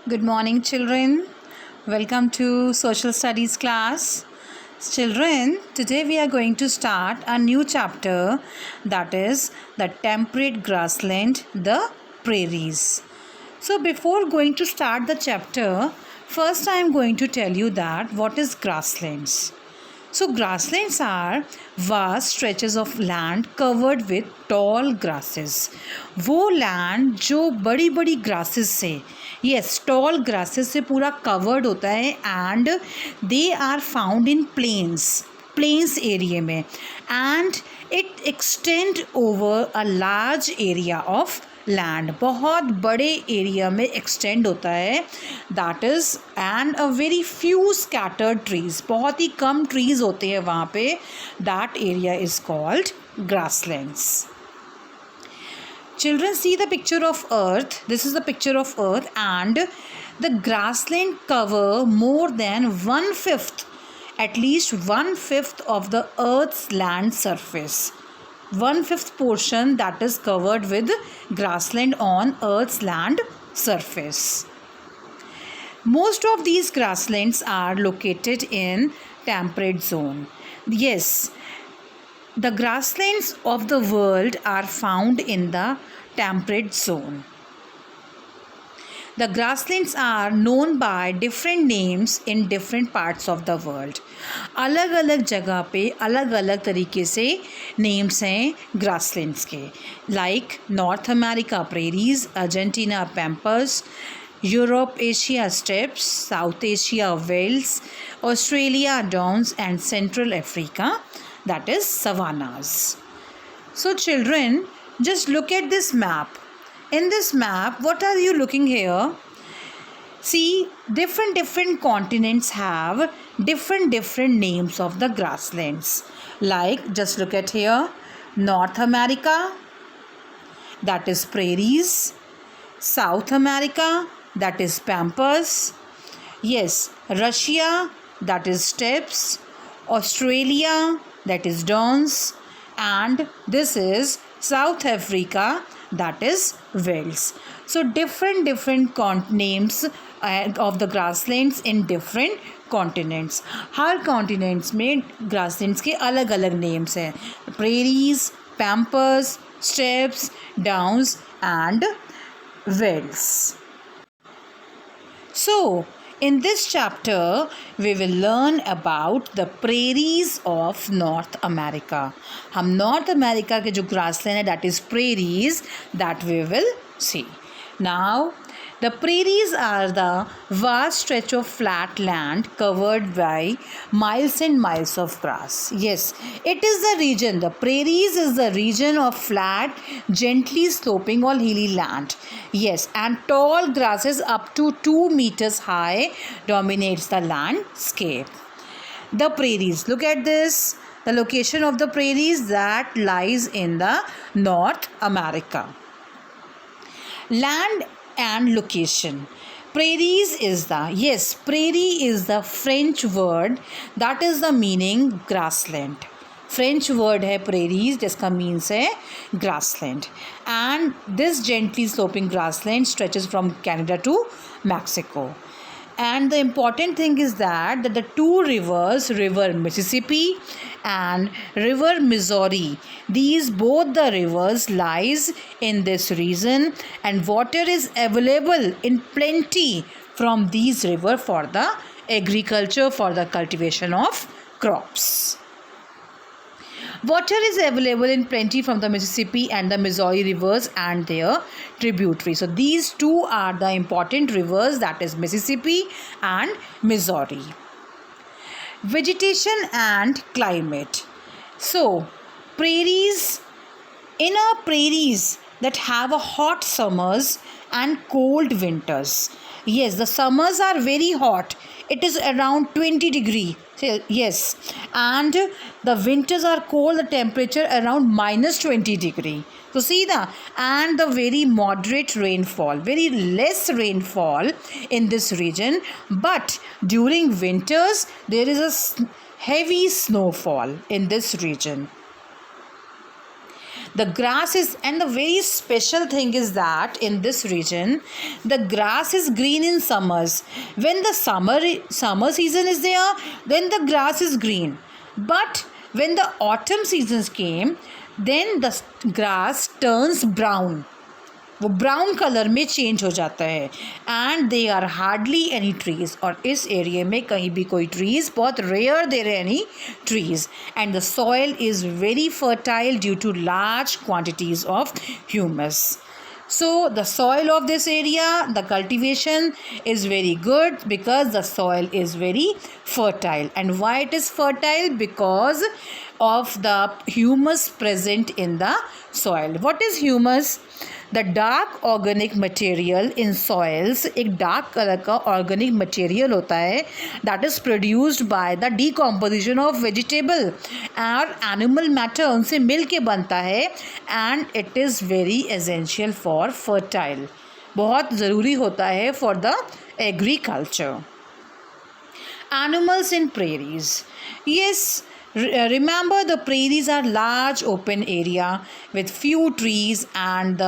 Good morning, children. Welcome to Social Studies class. Children, today we are going to start a new chapter, that is the temperate grassland, the prairies. So before going to start the chapter, first I am going to tell you that what is grasslands. So grasslands are vast stretches of land covered with tall grasses. वो land जो बड़ी बड़ी grasses से toll grasses से पूरा covered होता है and they are found in plains area में and it extend over a large area of land, बहुत बड़े एरिया में एक्सटेंड होता है. That is and a very few scattered trees, बहुत ही कम ट्रीज होते हैं वहाँ पे. That area is called grasslands. Children, see the picture of earth. This is the picture of earth and the grassland cover more than 1/5, at least 1/5 of the earth's land surface. 1/5 portion that is covered with grassland on earth's land surface. Most of these grasslands are located in temperate zone. Yes, the grasslands of the world are found in the temperate zone. The grasslands are known by different names in different parts of the world. अलग अलग जगह पे अलग अलग तरीके से names हैं grasslands के. Like North America prairies, Argentina pampas, Europe Asia steppes, South Asia veldts, Australia downs and Central Africa, that is savannas. So children, just look at this map. In this map, what are you looking here? See, different continents have different names of the grasslands. Like, just look at here, North America, that is prairies. South America, that is pampas. Yes, Russia, that is steppes. Australia, that is downs, and this is South Africa, that is Wales. So different names of the grasslands in different continents. Her continents में grasslands के अलग अलग names हैं. Prairies, pampas, steppes, downs and Wales. So in this chapter, we will learn about the prairies of North America. हम north America के जो grassland है that is prairies, that we will see. Now, the prairies are the vast stretch of flat land covered by miles and miles of grass. Yes, it is the region. The prairies is the region of flat, gently sloping or hilly land. Yes, and tall grasses up to 2 meters high dominates the landscape. The prairies. Look at this. The location of the prairies that lies in the North America. Land and location. Prairies is prairie is the French word that is the meaning grassland. French word है prairies जिसका means है grassland and this gently sloping grassland stretches from Canada to Mexico. And the important thing is that the two rivers, river Mississippi and river Missouri, these both the rivers lies in this region and water is available in plenty from these river for the agriculture, for the cultivation of crops. Water is available in plenty from the Mississippi and the Missouri rivers and their tributaries. So these two are the important rivers, that is Mississippi and Missouri. Vegetation and climate. So prairies, in our prairies that have a hot summers and cold winters. Yes, the summers are very hot. It is around 20 degree. Yes, and the winters are cold. The temperature around -20 degree. So see that, and the very moderate rainfall, very less rainfall in this region. But during winters, there is a heavy snowfall in this region. The grass is, and the very special thing is that in this region, the grass is green in summers. When the summer season is there, then the grass is green. But when the autumn seasons came, then the grass turns brown. वो brown colour में change हो जाता है. And they are hardly any trees, और इस area में कहीं भी कोई ट्रीज, बहुत rare there any trees. And the soil is very fertile due to large quantities of humus. So the soil of this area, the cultivation is very good because the soil is very fertile. And why it is fertile? Because of the humus present in the soil. What is humus? The dark organic material in soils, एक dark color का organic material होता है that is produced by the decomposition of vegetable और animal matter, उनसे मिल के बनता है. and it is very essential for fertile, बहुत ज़रूरी होता है for the agriculture. Animals in prairies. Yes, remember the prairies are large open area with few trees and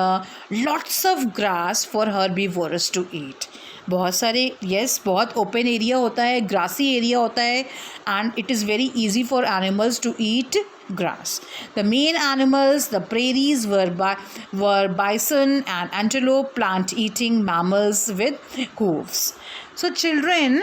lots of grass for herbivores to eat. बहुत सारे, yes, बहुत open area होता है, grassy area होता है, and it is very easy for animals to eat grass. The main animals, the prairies were bison and antelope, plant-eating mammals with hooves. So children,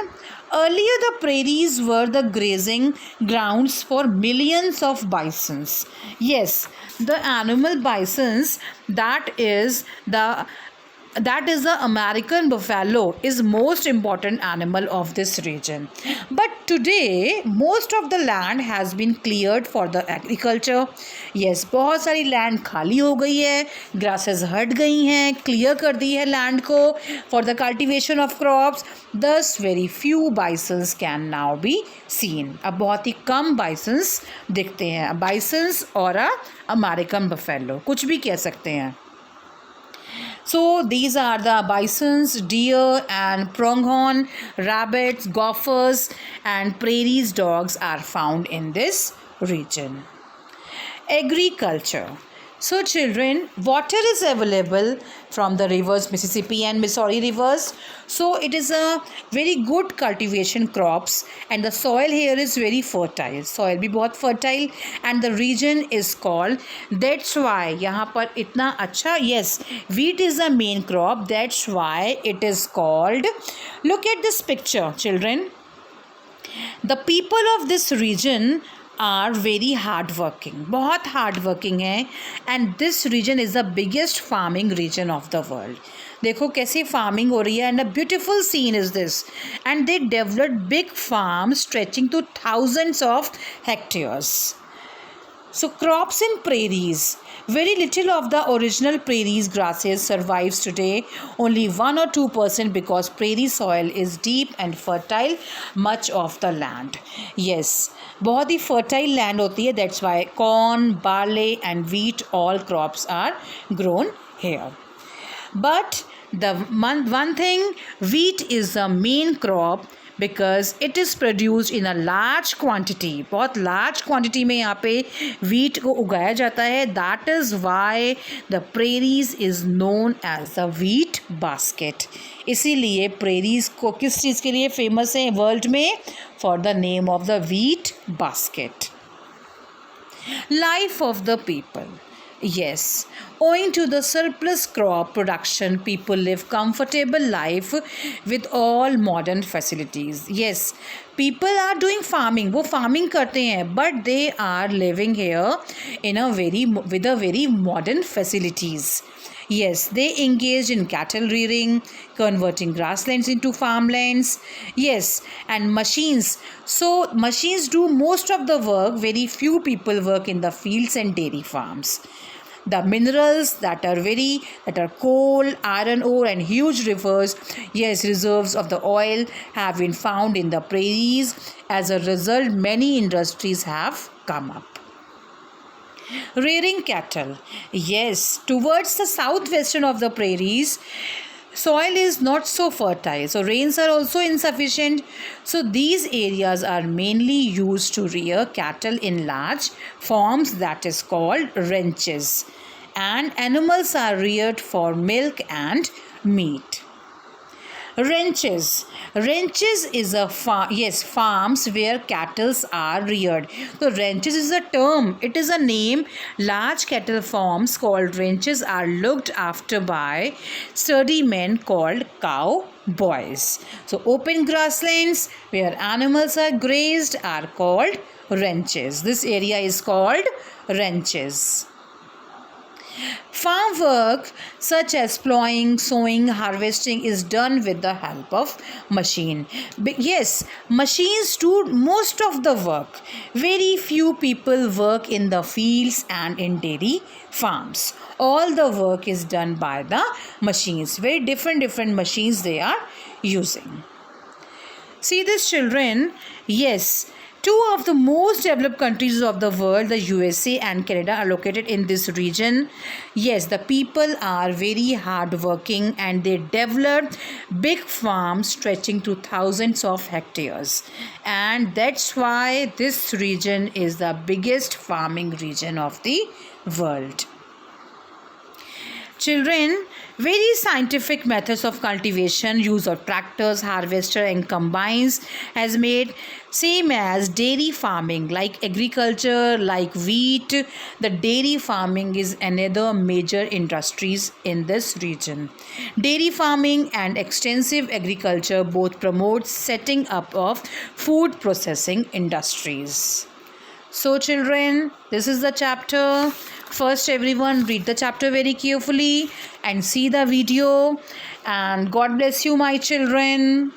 earlier the prairies were the grazing grounds for millions of bisons. Yes, the animal bisons, that is the American buffalo, is most important animal of this region. But today most of the land has been cleared for the agriculture. Yes, बहुत सारी land खाली हो गई है, grasses हट गई हैं, clear कर दी है लैंड को for the cultivation of crops. Thus very few bisons can now be seen. अब बहुत ही कम bisons दिखते हैं. bisons और अमेरिकन buffalo, कुछ भी कह सकते हैं. So these are the bisons, deer and pronghorn, rabbits, gophers and prairie dogs are found in this region. Agriculture. So children, water is available from the rivers Mississippi and Missouri rivers. So it is a very good cultivation crops and the soil here is very fertile. Soil भी बहुत fertile and the region is called. That's why यहाँ पर इतना अच्छा, yes, wheat is the main crop. That's why it is called. Look at this picture, children. The people of this region are very hard working, बहुत hard working है, and this region is the biggest farming region of the world. देखो कैसी farming हो रही है, and a beautiful scene is this, and they developed big farms stretching to thousands of hectares. So crops in prairies. Very little of the original prairies grasses survives today, only 1 or 2% because prairie soil is deep and fertile much of the land. Yes, बहुत ही fertile land होती है, that's why corn, barley and wheat, all crops are grown here. But the one thing, wheat is the main crop because it is produced in a large quantity. बहुत large quantity में यहाँ पे wheat को उगाया जाता है. That is why the prairies is known as the wheat basket. इसीलिए prairies को किस चीज़ के लिए famous है world में? For the name of the wheat basket. Life of the people. Yes, owing to the surplus crop production, people live comfortable life with all modern facilities. Yes, people are doing farming, वो farming करते हैं, but they are living here with a very modern facilities. Yes, they engaged in cattle rearing, converting grasslands into farmlands. Yes, and machines. So machines do most of the work. Very few people work in the fields and dairy farms. The minerals that are coal, iron ore and huge rivers, yes, reserves of the oil have been found in the prairies. As a result, many industries have come up. Rearing cattle. Yes, towards the southwestern of the prairies, soil is not so fertile, so rains are also insufficient. So these areas are mainly used to rear cattle in large farms, that is called ranches. and animals are reared for milk and meat. Ranches. Ranches is a farms where cattle are reared. So ranches is a term. It is a name. Large cattle farms called ranches are looked after by sturdy men called cowboys. So open grasslands where animals are grazed are called ranches. This area is called ranches. Farm work such as plowing, sowing, harvesting is done with the help of machine. Yes, machines do most of the work. Very few people work in the fields and in dairy farms. All the work is done by the machines. Very different machines they are using. See this, children? Yes. Two of the most developed countries of the world, the USA and Canada, are located in this region. Yes, the people are very hardworking and they developed big farms stretching to thousands of hectares. And that's why this region is the biggest farming region of the world. Children, very scientific methods of cultivation, use of tractors, harvester and combines has made same as dairy farming. Like agriculture, like wheat, the dairy farming is another major industries in this region. Dairy farming and extensive agriculture both promote setting up of food processing industries. So children, this is the chapter. First, everyone read the chapter very carefully and see the video. And God bless you, my children.